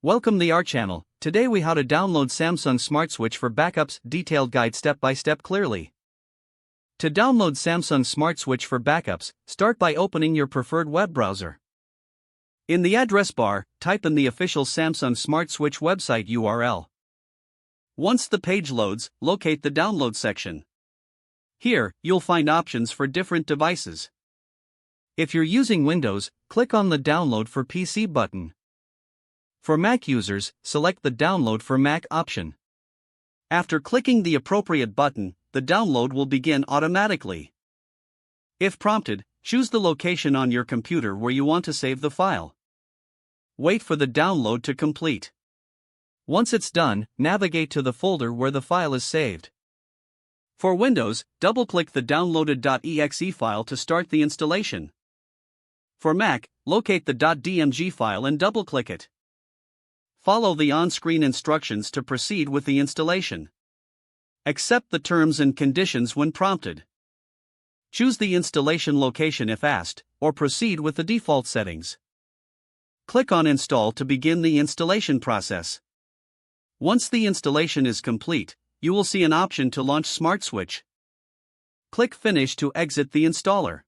Welcome to our channel. Today we how to download Samsung Smart Switch for backups, detailed guide step by step clearly. To download Samsung Smart Switch for backups, start by opening your preferred web browser. In the address bar, type in the official Samsung Smart Switch website URL. Once the page loads, locate the download section. Here, you'll find options for different devices. If you're using Windows, click on the Download for PC button. For Mac users, select the Download for Mac option. After clicking the appropriate button, the download will begin automatically. If prompted, choose the location on your computer where you want to save the file. Wait for the download to complete. Once it's done, navigate to the folder where the file is saved. For Windows, double-click the downloaded.exe file to start the installation. For Mac, locate the .dmg file and double-click it. Follow the on-screen instructions to proceed with the installation. Accept the terms and conditions when prompted. Choose the installation location if asked, or proceed with the default settings. Click on Install to begin the installation process. Once the installation is complete, you will see an option to launch Smart Switch. Click Finish to exit the installer.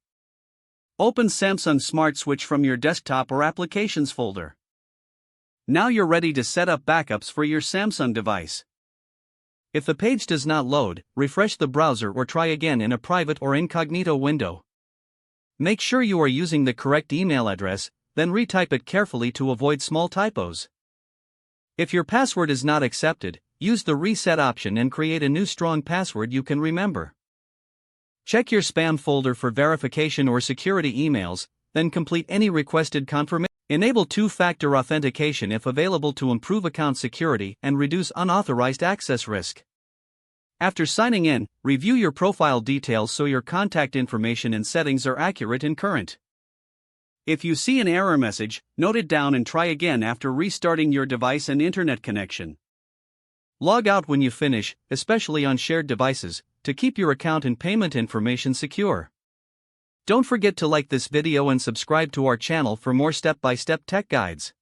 Open Samsung Smart Switch from your desktop or applications folder. Now you're ready to set up backups for your Samsung device. If the page does not load, refresh the browser or try again in a private or incognito window. Make sure you are using the correct email address, then retype it carefully to avoid small typos. If your password is not accepted, use the reset option and create a new strong password you can remember. Check your spam folder for verification or security emails, then complete any requested confirmation. Enable two-factor authentication if available to improve account security and reduce unauthorized access risk. After signing in, review your profile details so your contact information and settings are accurate and current. If you see an error message, note it down and try again after restarting your device and internet connection. Log out when you finish, especially on shared devices, to keep your account and payment information secure. Don't forget to like this video and subscribe to our channel for more step-by-step tech guides.